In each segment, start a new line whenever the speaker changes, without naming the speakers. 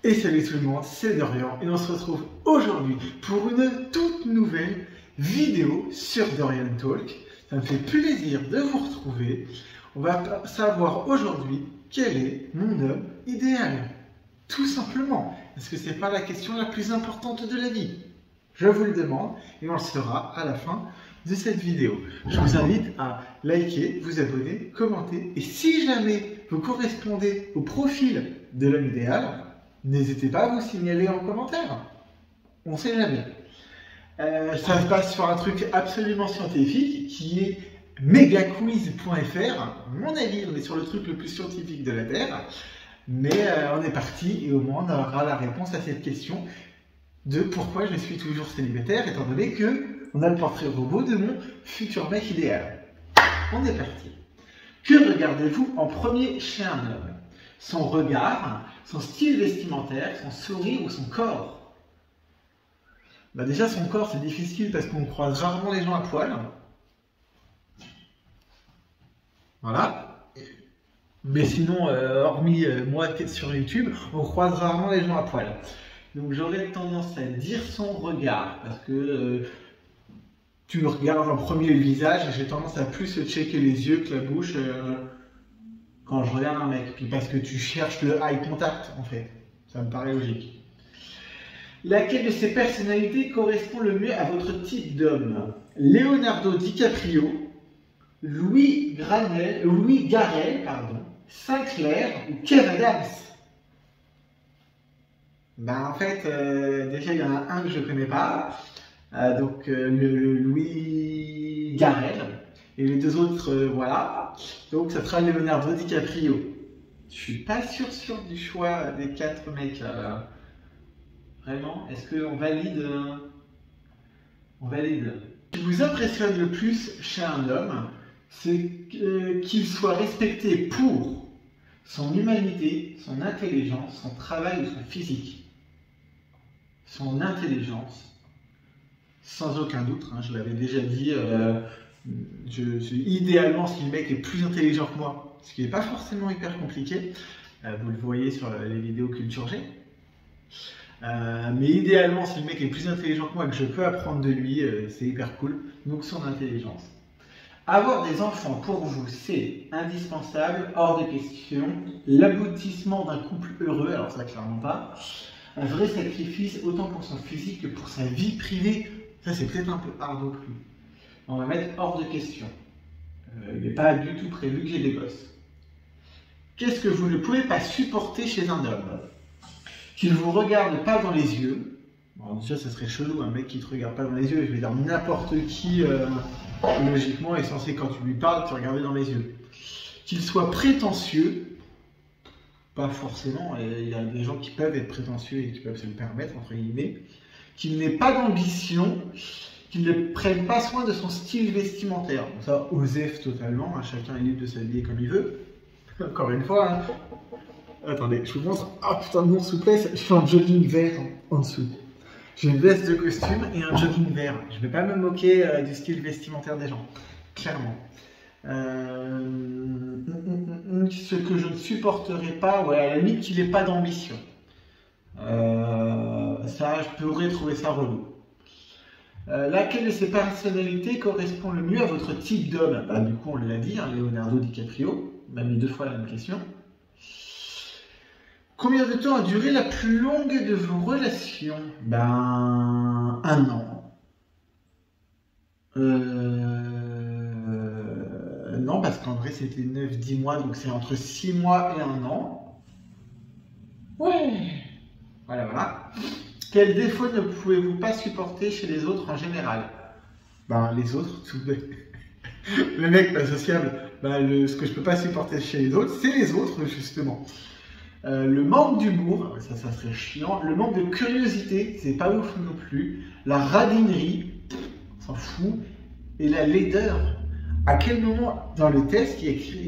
Et salut tout le monde, c'est Dorian et on se retrouve aujourd'hui pour une toute nouvelle vidéo sur Dorian Talk. Ça me fait plaisir de vous retrouver. On va savoir aujourd'hui quel est mon homme idéal. Tout simplement, parce que c'est pas la question la plus importante de la vie. Je vous le demande et on le saura à la fin de cette vidéo. Je vous invite à liker, vous abonner, commenter et si jamais vous correspondez au profil de l'homme idéal, n'hésitez pas à vous signaler en commentaire. On ne sait jamais. Ça se passe sur un truc absolument scientifique qui est megaquiz.fr. À mon avis, on est sur le truc le plus scientifique de la Terre. Mais on est parti et au moins on aura la réponse à cette question de pourquoi je suis toujours célibataire, étant donné que on a le portrait robot de mon futur mec idéal. On est parti. Que regardez-vous en premier chez un homme? Son regard, son style vestimentaire, son sourire ou son corps? Bah déjà son corps c'est difficile parce qu'on croise rarement les gens à poil. Voilà. Mais sinon, hormis moi sur YouTube, on croise rarement les gens à poil. Donc j'aurais tendance à dire son regard parce que tu regardes en premier le visage et j'ai tendance à plus checker les yeux que la bouche quand je regarde un mec. Puis parce que tu cherches le eye contact en fait. Ça me paraît logique. Laquelle de ces personnalités correspond le mieux à votre type d'homme? Leonardo DiCaprio, Louis Garrel, Sinclair ou Kev Adams? Ben en fait, déjà il y en a un que je ne connais pas, donc le Louis Garrel, et les deux autres, voilà, donc ça sera Leonardo DiCaprio. Je suis pas sûr du choix des quatre mecs, vraiment, est-ce qu'on valide? On valide. Ce qui vous impressionne le plus chez un homme, c'est qu'il soit respecté pour son humanité, son intelligence, son travail ou son physique. Son intelligence, sans aucun doute, hein, je l'avais déjà dit, idéalement si le mec est plus intelligent que moi, ce qui n'est pas forcément hyper compliqué, vous le voyez sur les vidéos Culture G, mais idéalement si le mec est plus intelligent que moi, que je peux apprendre de lui, c'est hyper cool, donc son intelligence. Avoir des enfants pour vous, c'est indispensable, hors de question, l'aboutissement d'un couple heureux, alors ça clairement pas, un vrai sacrifice autant pour son physique que pour sa vie privée, ça c'est peut-être un peu hard au plus. On va mettre hors de question. Il n'est pas du tout prévu que j'ai des gosses. Qu'est-ce que vous ne pouvez pas supporter chez un homme? Qu'il ne vous regarde pas dans les yeux. Bon, déjà ça serait chelou, un mec qui ne te regarde pas dans les yeux, je vais dire n'importe qui, logiquement, est censé quand tu lui parles, te regarder dans les yeux. Qu'il soit prétentieux. Pas forcément, il y a des gens qui peuvent être prétentieux et qui peuvent se le permettre, entre guillemets, qu'il n'ait pas d'ambition, qu'il ne prenne pas soin de son style vestimentaire. Donc ça, osef totalement, hein, chacun est libre de s'habiller comme il veut. Encore une fois, hein. Attendez, je vous montre. Ah putain de mon souplesse, je fais un jogging vert en dessous. J'ai une veste de costume et un jogging vert. Je ne vais pas me moquer du style vestimentaire des gens, clairement. Ce que je ne supporterai pas, ouais, à la limite qu'il n'ait pas d'ambition. Ça, je pourrais trouver ça relou. Laquelle de ces personnalités correspond le mieux à votre type d'homme? Bah, du coup, on l'a dit, hein, Leonardo DiCaprio, on m'a mis 2 fois la même question. Combien de temps a duré la plus longue de vos relations? Ben, 1 an. Non, parce qu'en vrai c'était 9-10 mois, donc c'est entre 6 mois et 1 an. Ouais. Voilà. Quel défaut ne pouvez-vous pas supporter chez les autres en général? Ben les autres, tout le mec pas sociable, ben, ce que je peux pas supporter chez les autres, c'est les autres justement. Le manque d'humour, ça serait chiant. Le manque de curiosité, c'est pas ouf non plus. La radinerie, on s'en fout. Et la laideur. À quel moment dans le test,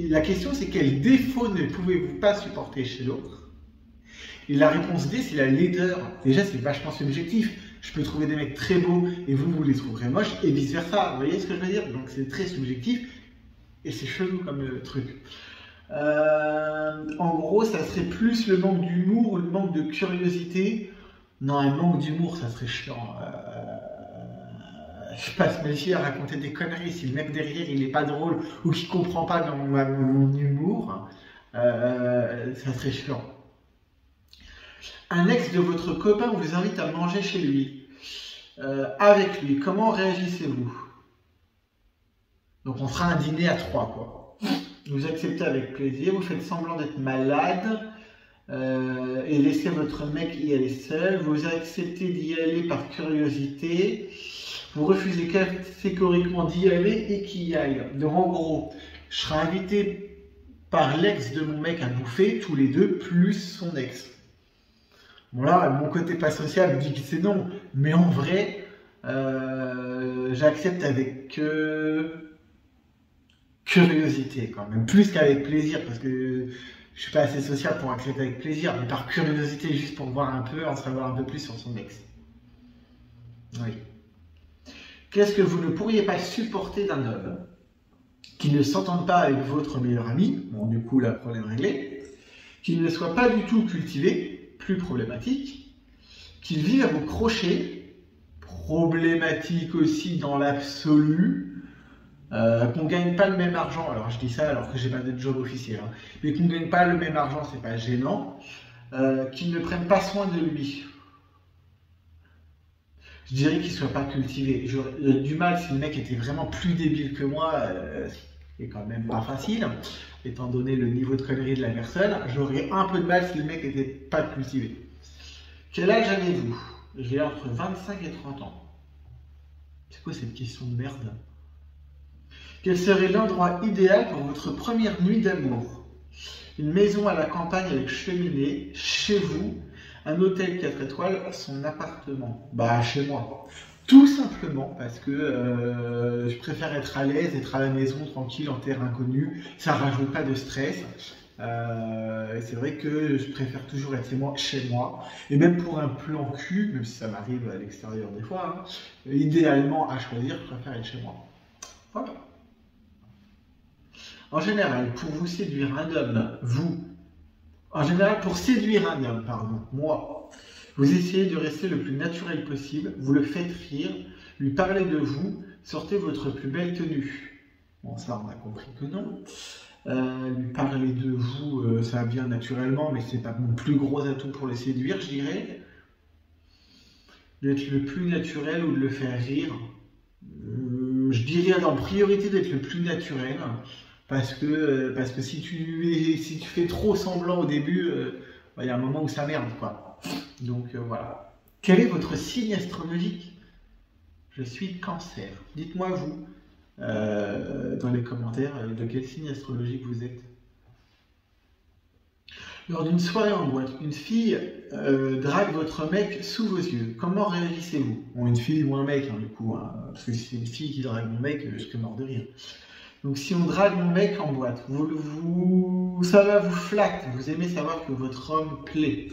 la question c'est quel défaut ne pouvez-vous pas supporter chez l'autre? Et la réponse D c'est la laideur. Déjà c'est vachement subjectif. Je peux trouver des mecs très beaux et vous les trouverez moches et vice versa. Vous voyez ce que je veux dire? Donc c'est très subjectif et c'est chelou comme truc. En gros, ça serait plus le manque d'humour ou le manque de curiosité. Non, un manque d'humour, ça serait chiant. Je passe ma vie à raconter des conneries. Si le mec derrière, il est pas drôle ou qu'il comprend pas dans mon humour, ça serait chiant. Un ex de votre copain vous invite à manger chez lui, avec lui. Comment réagissez-vous? Donc on fera un dîner à 3, quoi. Vous acceptez avec plaisir, vous faites semblant d'être malade et laissez votre mec y aller seul. Vous acceptez d'y aller par curiosité. Vous refusez catégoriquement d'y aller et qu'il y aille. Donc en gros, je serai invité par l'ex de mon mec à bouffer, tous les deux, plus son ex. Bon là, mon côté pas social me dit que c'est non. Mais en vrai, j'accepte avec curiosité quand même. Plus qu'avec plaisir, parce que je suis pas assez social pour accepter avec plaisir. Mais par curiosité, juste pour voir un peu, en savoir un peu plus sur son ex. Oui. Qu'est-ce que vous ne pourriez pas supporter d'un homme qui ne s'entende pas avec votre meilleur ami? Bon, du coup, là, problème réglé. Qu'il ne soit pas du tout cultivé, plus problématique. Qu'il vive à vos crochets, problématique aussi dans l'absolu. Qu'on ne gagne pas le même argent, alors je dis ça alors que j'ai pas de job officiel, hein. Mais qu'on ne gagne pas le même argent, c'est pas gênant. Qu'il ne prenne pas soin de lui. Je dirais qu'il ne soit pas cultivé. J'aurais du mal si le mec était vraiment plus débile que moi, c'est quand même pas facile, étant donné le niveau de connerie de la personne. J'aurais un peu de mal si le mec n'était pas cultivé. Quel âge avez-vous? J'ai entre 25 et 30 ans. C'est quoi cette question de merde? Quel serait l'endroit idéal pour votre première nuit d'amour? Une maison à la campagne avec cheminée, chez vous, un hôtel 4 étoiles, son appartement. Bah, chez moi. Tout simplement parce que je préfère être à l'aise, être à la maison, tranquille, en terre inconnue. Ça rajoute pas de stress. C'est vrai que je préfère toujours être chez moi. Et même pour un plan cul, même si ça m'arrive à l'extérieur des fois, hein, idéalement à choisir, je préfère être chez moi. Voilà. En général, pour vous séduire un homme, pour séduire un homme, moi, vous essayez de rester le plus naturel possible, vous le faites rire, lui parlez de vous, sortez votre plus belle tenue. Bon, ça, on a compris que non. Lui parler de vous, ça vient naturellement, mais c'est pas mon plus gros atout pour le séduire, je dirais. D'être le plus naturel ou de le faire rire. Je dirais en priorité d'être le plus naturel. Parce que si tu fais trop semblant au début, il y a un moment où ça merde, quoi. Donc voilà. Quel est votre signe astrologique? Je suis Cancer. Dites-moi vous, dans les commentaires, de quel signe astrologique vous êtes. Lors d'une soirée en boîte, une fille drague votre mec sous vos yeux. Comment réagissez-vous? Bon, une fille ou un mec, hein, du coup, hein, parce que si c'est une fille qui drague mon mec, je serais mort de rire. Donc si on drague mon mec en boîte, ça va vous flatte, vous aimez savoir que votre homme plaît.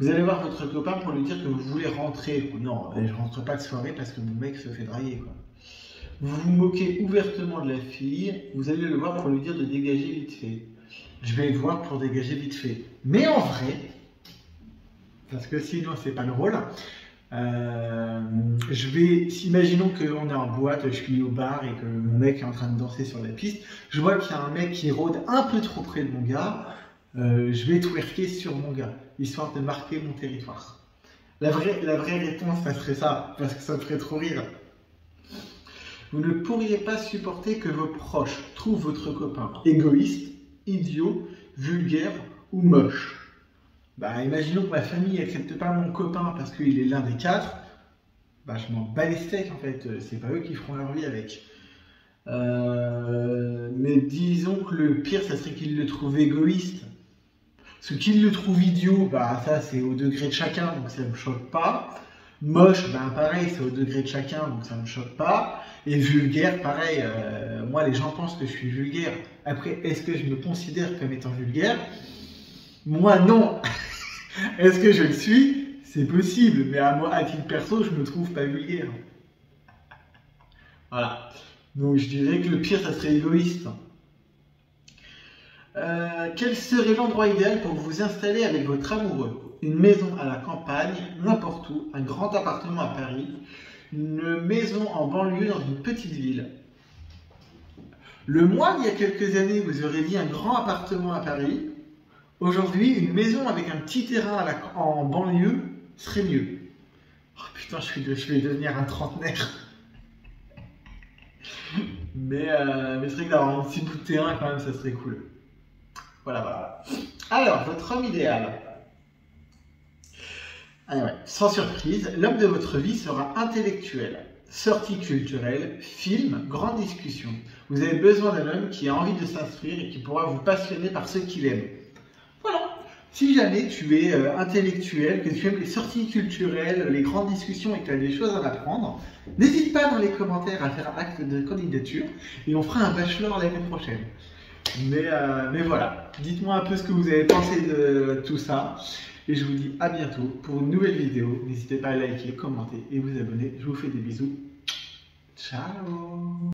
Vous allez voir votre copain pour lui dire que vous voulez rentrer. Non, je rentre pas de soirée parce que mon mec se fait draguer, quoi. Vous vous moquez ouvertement de la fille, vous allez le voir pour lui dire de dégager vite fait. Je vais le voir pour dégager vite fait. Mais en vrai, parce que sinon c'est pas drôle, imaginons qu'on est en boîte, je suis au bar et que mon mec est en train de danser sur la piste, je vois qu'il y a un mec qui rôde un peu trop près de mon gars, je vais twerker sur mon gars, histoire de marquer mon territoire. La vraie réponse, ça serait ça, parce que ça me ferait trop rire. Vous ne pourriez pas supporter que vos proches trouvent votre copain égoïste, idiot, vulgaire ou moche. Bah, imaginons que ma famille n'accepte pas mon copain parce qu'il est l'un des 4. Bah, je m'en bats les steaks en fait. C'est pas eux qui feront leur vie avec. Mais disons que le pire, ça serait qu'ils le trouvent égoïste. Parce qu'ils le trouvent idiot, bah ça c'est au degré de chacun, donc ça me choque pas. Moche, bah pareil, c'est au degré de chacun, donc ça me choque pas. Et vulgaire, pareil, moi les gens pensent que je suis vulgaire. Après, est-ce que je me considère comme étant vulgaire? Moi non. Est-ce que je le suis? C'est possible, mais à titre perso, je me trouve pas vulgaire. Voilà. Donc je dirais que le pire, ça serait égoïste. Quel serait l'endroit idéal pour vous installer avec votre amoureux? Une maison à la campagne, n'importe où, un grand appartement à Paris, une maison en banlieue dans une petite ville. Moi, il y a quelques années, vous aurez dit un grand appartement à Paris. Aujourd'hui, une maison avec un petit terrain en banlieue serait mieux. Oh putain, je vais devenir un trentenaire. Mais c'est vrai que d'avoir un petit bout de terrain, quand même, ça serait cool. Voilà. Alors, votre homme idéal. Ah ouais, sans surprise, l'homme de votre vie sera intellectuel. Sortie culturelle, film, grande discussion. Vous avez besoin d'un homme qui a envie de s'instruire et qui pourra vous passionner par ce qu'il aime. Voilà. Si jamais tu es intellectuel, que tu aimes les sorties culturelles, les grandes discussions et que tu as des choses à apprendre, n'hésite pas dans les commentaires à faire acte de candidature et on fera un bachelor l'année prochaine. Mais voilà, dites-moi un peu ce que vous avez pensé de tout ça. Et je vous dis à bientôt pour une nouvelle vidéo. N'hésitez pas à liker, commenter et vous abonner. Je vous fais des bisous. Ciao!